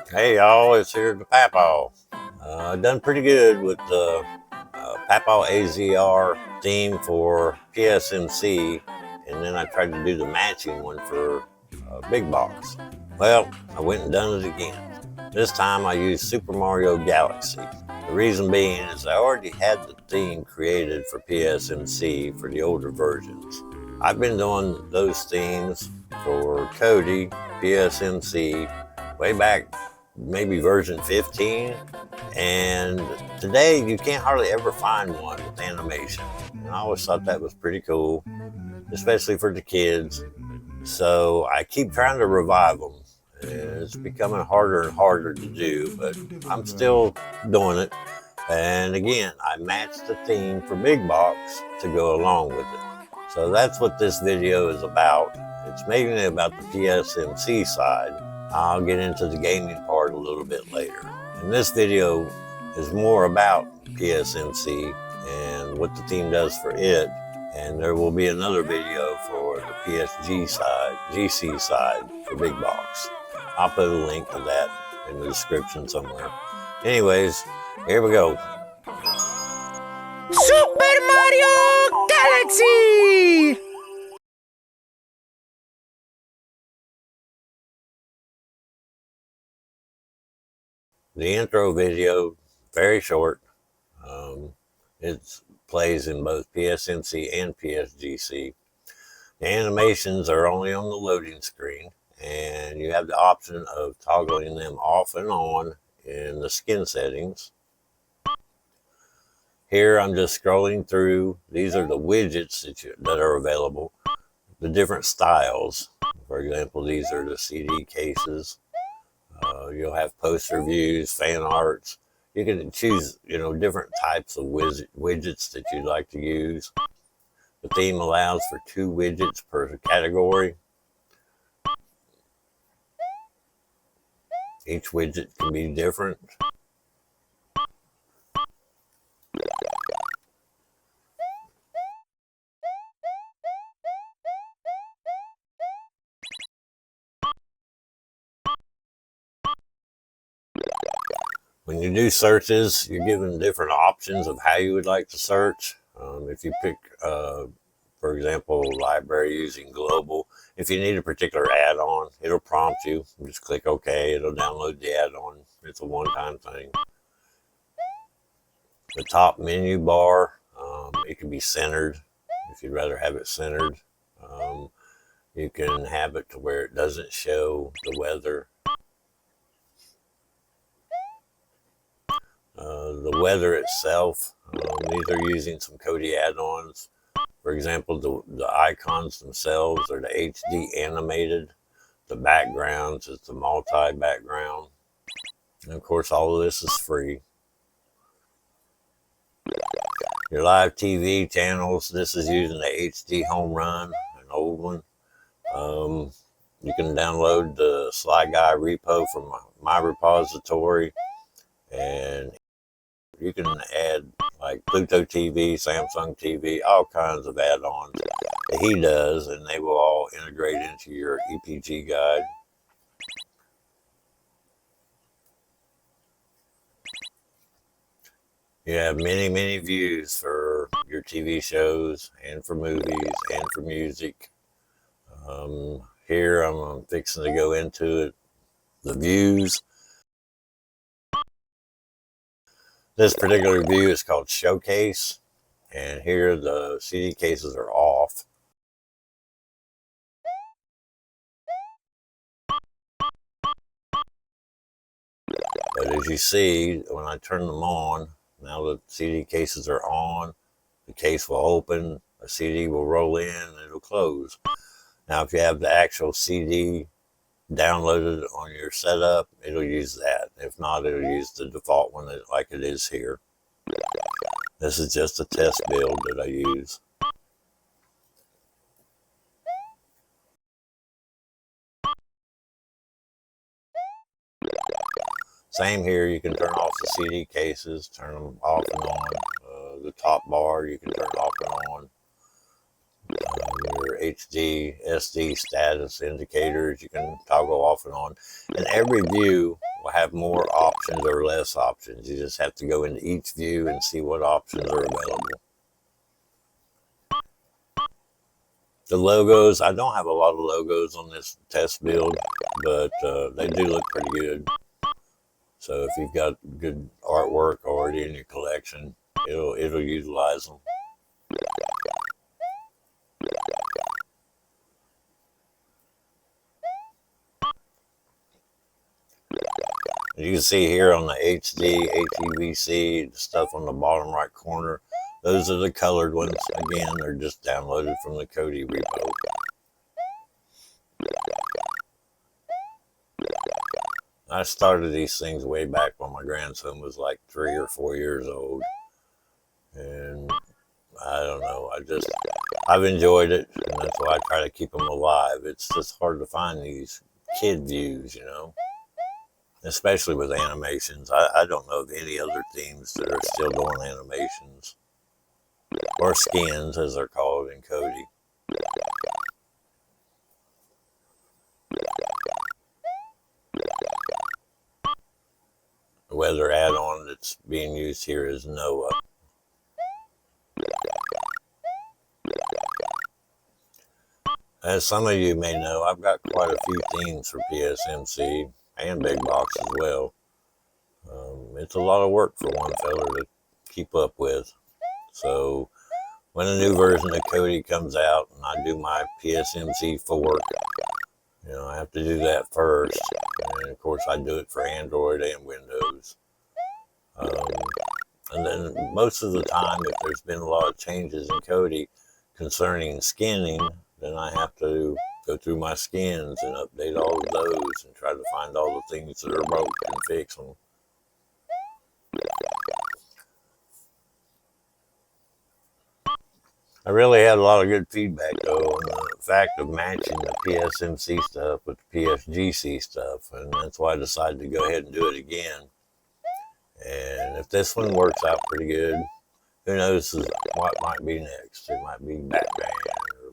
Hey y'all, it's here to Papaw. Done pretty good with the Papaw AZR theme for PSMC, and then I tried to do the matching one for Big Box. Well, I went and done it again. This time I used Super Mario Galaxy. The reason being is I already had the theme created for PSMC for the older versions. I've been doing those themes for Kodi, PSMC, way back maybe version 15, and today you can't hardly ever find one with animation. And I always thought that was pretty cool, especially for the kids. So I keep trying to revive them. It's becoming harder and harder to do, but I'm still doing it. And again, I matched the theme for Big Box to go along with it. So that's what this video is about. It's mainly about the PSMC side. I'll get into the gaming part a little bit later. And this video is more about PSMC and what the theme does for it. And there will be another video for the PSG side, GC side for Big Box. I'll put a link to that in the description somewhere. Anyways, here we go. Super Mario Galaxy! The intro video, very short. It plays in both PSMC and PSGC. The animations are only on the loading screen, and you have the option of toggling them off and on in the skin settings. Here I'm just scrolling through. These are the widgets that are available, the different styles. For example, these are the CD cases. You'll have poster views, fan arts. You can choose, different types of widgets that you'd like to use. The theme allows for 2 widgets per category. Each widget can be different. When you do searches, you're given different options of how you would like to search. If you pick, for example, library using global, if you need a particular add-on, it'll prompt you. Just click OK. It'll download the add-on. It's a one-time thing. The top menu bar, it can be centered if you'd rather have it centered. You can have it to where it doesn't show the weather. The weather itself, these are using some Kodi add-ons. For example, the icons themselves are the HD animated. The backgrounds is the multi-background. And of course, all of this is free. Your live TV channels, this is using the HD Home Run, an old one. You can download the Sly Guy repo from my repository, and you can add like Pluto TV, Samsung TV, all kinds of add-ons that he does, and they will all integrate into your EPG guide. You have many, many views for your TV shows and for movies and for music. Here I'm fixing to go into it, the views. This particular view is called Showcase, and here the CD cases are off. But as you see, when I turn them on, now the CD cases are on, the case will open, a CD will roll in, and it'll close. Now if you have the actual CD downloaded on your setup, it'll use that. If not, it'll use the default one like it is here. This is just a test build that I use. Same here, you can turn off the CD cases, turn them off and on. The top bar, you can turn off and on. Your HD, SD status indicators, you can toggle off and on. And every view will have more options or less options. You just have to go into each view and see what options are available. The logos, I don't have a lot of logos on this test build, but they do look pretty good. So if you've got good artwork already in your collection, it'll utilize them. You can see here on the HD, HEVC, the stuff on the bottom right corner. Those are the colored ones. Again, they're just downloaded from the Kodi repo. I started these things way back when my grandson was like 3 or 4 years old. And I don't know, I've enjoyed it, and that's why I try to keep them alive. It's just hard to find these kid views, you know, especially with animations. I don't know of any other themes that are still doing animations, or skins as they're called in Kodi. The weather add-on that's being used here is Noah. As some of you may know, I've got quite a few themes for PSMC and Big Box as well. It's a lot of work for one fella to keep up with. So when a new version of Kodi comes out and I do my PSMC fork, you know, I have to do that first. And of course I do it for Android and Windows. And then most of the time, if there's been a lot of changes in Kodi concerning skinning, then I have to go through my skins and update all of those and try to find all the things that are broke and fix them. I really had a lot of good feedback though on the fact of matching the PSMC stuff with the PSGC stuff, and that's why I decided to go ahead and do it again. And if this one works out pretty good, who knows what might be next. It might be Batman or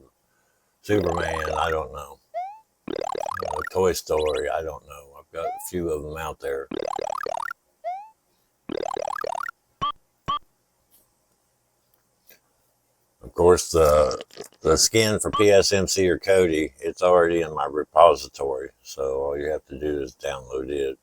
Superman, I don't know. Toy Story, I don't know. I've got a few of them out there. Of course, the skin for PSMC or Kodi, it's already in my repository, so all you have to do is download it.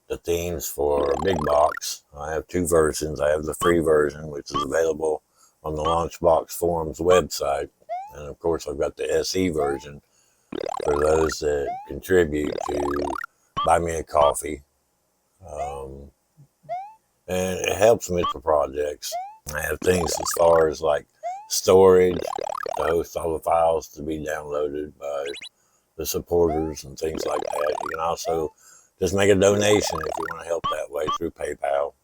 The themes for Big Box, I have two versions. I have the free version, which is available on the Launchbox Forums website, and of course I've got the SE version for those that contribute to buy me a coffee. And it helps me with the projects. I have things as far as like storage to host all the files to be downloaded by the supporters and things like that. You can also just make a donation if you want to help that way through PayPal.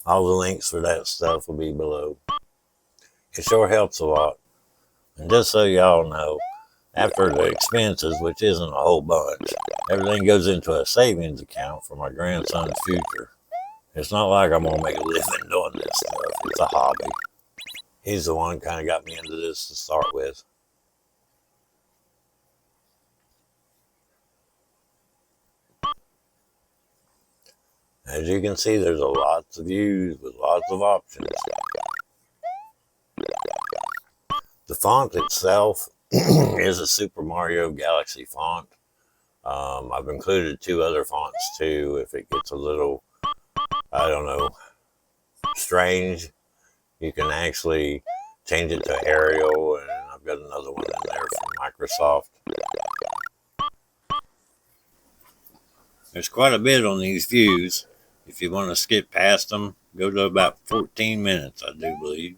All the links for that stuff will be below. It sure helps a lot. And just so y'all know, after the expenses, which isn't a whole bunch, everything goes into a savings account for my grandson's future. It's not like I'm going to make a living doing this stuff. It's a hobby. He's the one kind of got me into this to start with. As you can see, there's lots of views with lots of options. The font itself is a Super Mario Galaxy font. I've included two other fonts too if it gets a little, I don't know, strange. You can actually change it to Arial, and I've got another one in there from Microsoft. There's quite a bit on these views. If you want to skip past them, go to about 14 minutes, I do believe.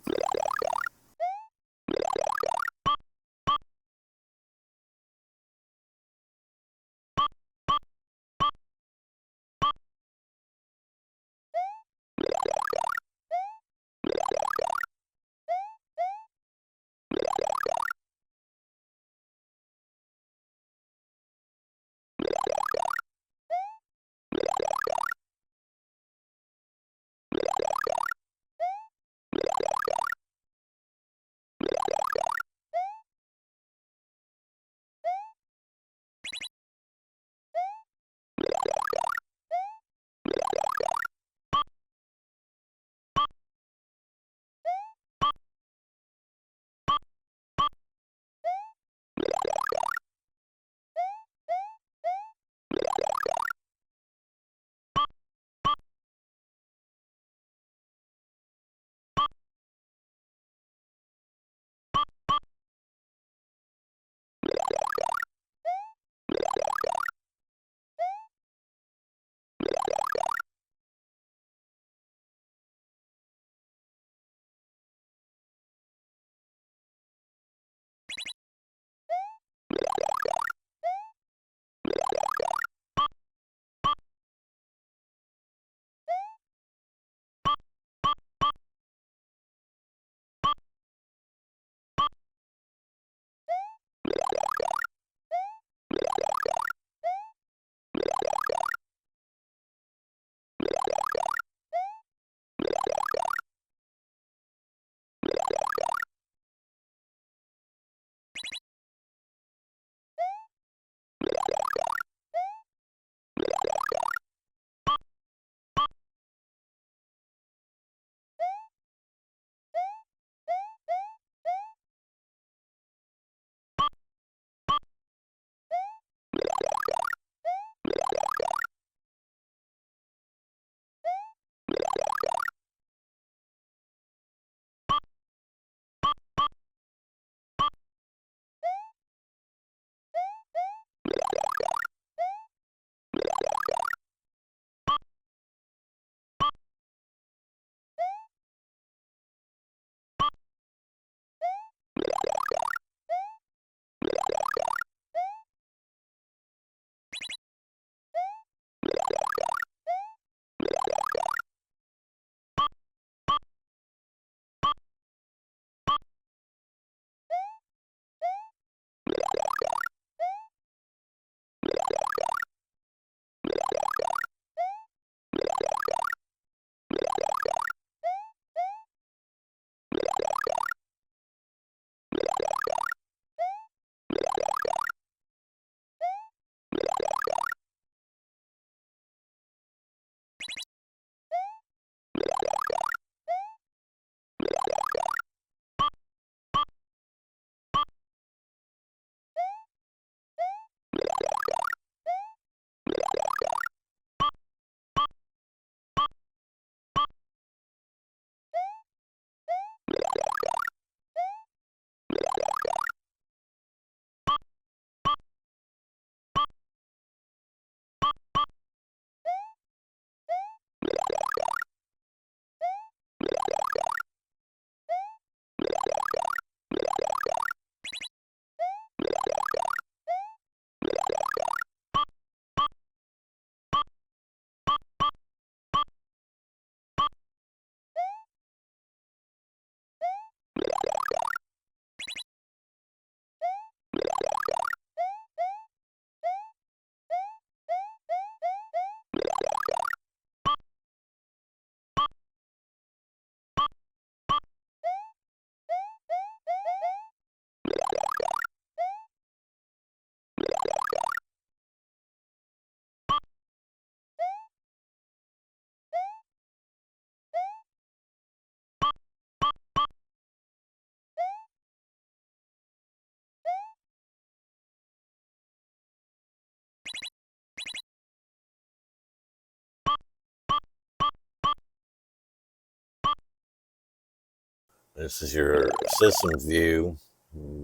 This is your systems view,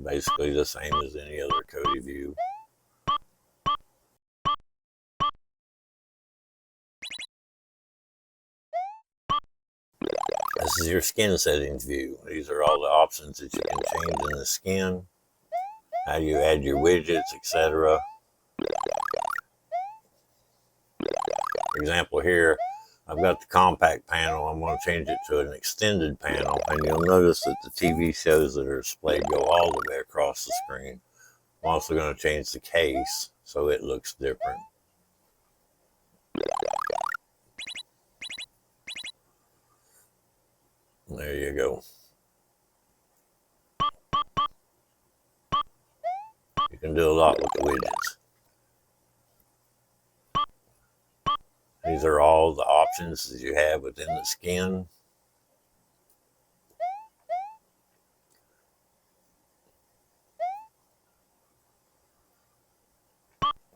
basically the same as any other Kodi view. This is your skin settings view. These are all the options that you can change in the skin, how you add your widgets, etc. For example, here I've got the compact panel. I'm going to change it to an extended panel, and you'll notice that the TV shows that are displayed go all the way across the screen. I'm also going to change the case so it looks different. There you go. You can do a lot with the widgets. These are all the options that you have within the skin.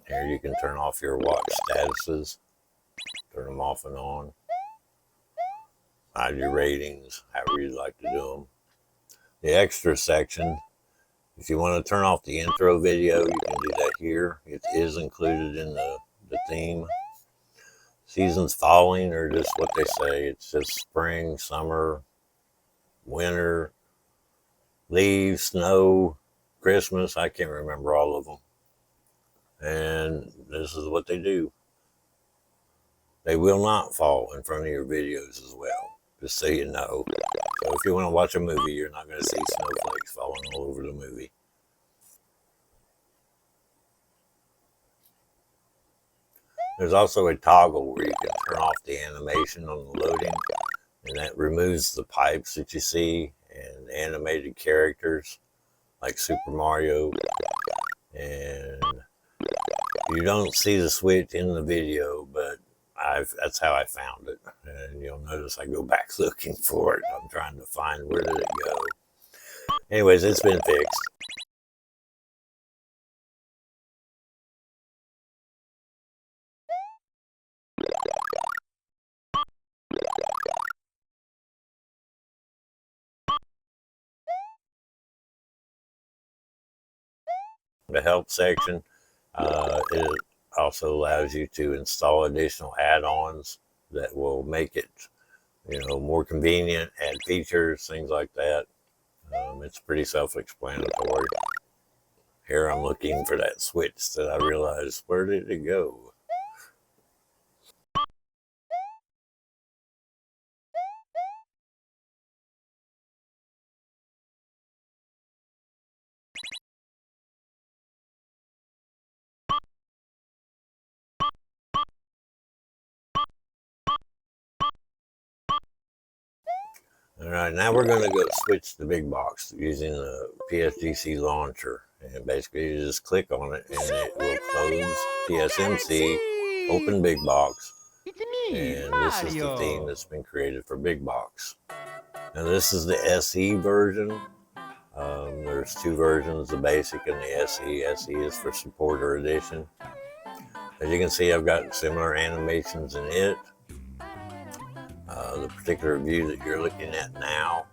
Here you can turn off your watch statuses, turn them off and on, hide your ratings, however you'd like to do them. The extra section If you want to turn off the intro video, you can do that here. It is included in the theme. Seasons falling are just what they say. It's just spring, summer, winter, leaves, snow, Christmas. I can't remember all of them. And this is what they do. They will not fall in front of your videos as well, just so you know. So if you want to watch a movie, you're not going to see snowflakes falling all over the movie. There's also a toggle where you can turn off the animation on the loading, and that removes the pipes that you see and animated characters like Super Mario. And you don't see the switch in the video, but that's how I found it. And you'll notice I go back looking for it. I'm trying to find where did it go. Anyways, it's been fixed. The help section, it also allows you to install additional add-ons that will make it, more convenient, add features, things like that. It's pretty self-explanatory. Here I'm looking for that switch that I realized, where did it go? All right, now we're going to go switch the big box using the PSGC launcher. And basically you just click on it and it will close PSMC, open big box. And this is the theme that's been created for big box. Now this is the SE version. There's two versions, the basic and the SE. SE is for supporter edition. As you can see, I've got similar animations in it. The particular view that you're looking at now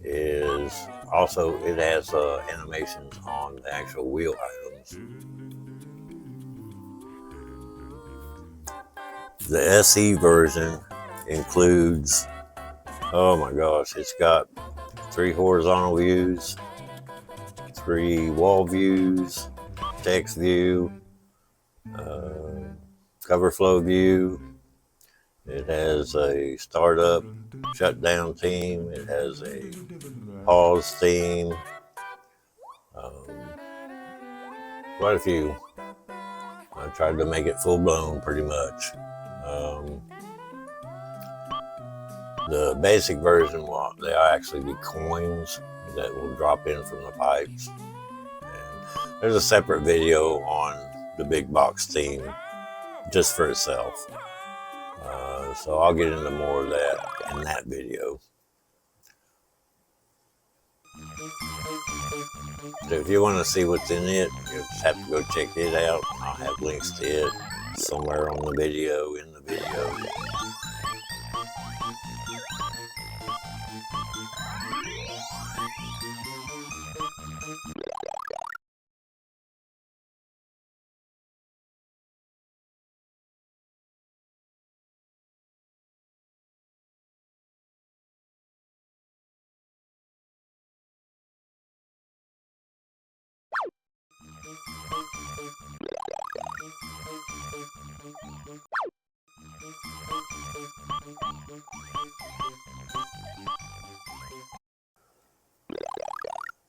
is also, it has animations on the actual wheel items. The SE version includes, oh my gosh, it's got 3 horizontal views, 3 wall views, text view, cover flow view. It has a startup, shutdown theme. It has a pause theme. Quite a few. I tried to make it full blown pretty much. The basic version, they actually be coins that will drop in from the pipes. And there's a separate video on the big box theme just for itself. So I'll get into more of that in that video. So if you want to see what's in it, you just have to go check it out. I'll have links to it somewhere on the video, in the video.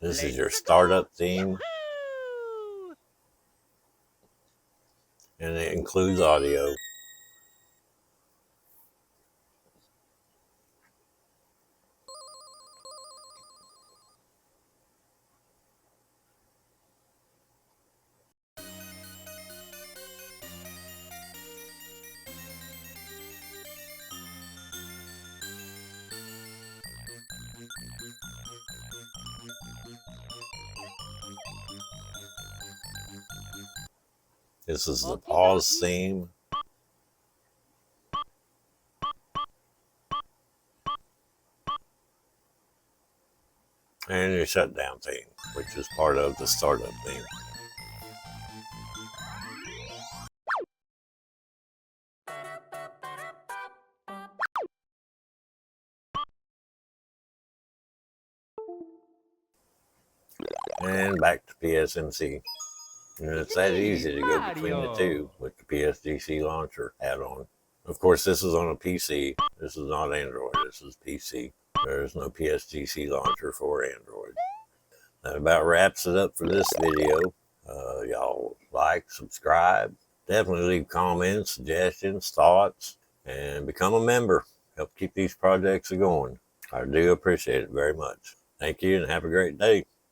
This is your startup theme, and it includes audio. This is the pause theme. and your shutdown theme, which is part of the startup theme. And back to PSMC. And it's that easy to go between the two with the PSGC launcher add-on. Of course, this is on a PC. This is not Android. This is PC. There's no PSGC launcher for Android. That about wraps it up for this video. Y'all like, subscribe, definitely leave comments, suggestions, thoughts, and become a member. Help keep these projects going. I do appreciate it very much. Thank you and have a great day.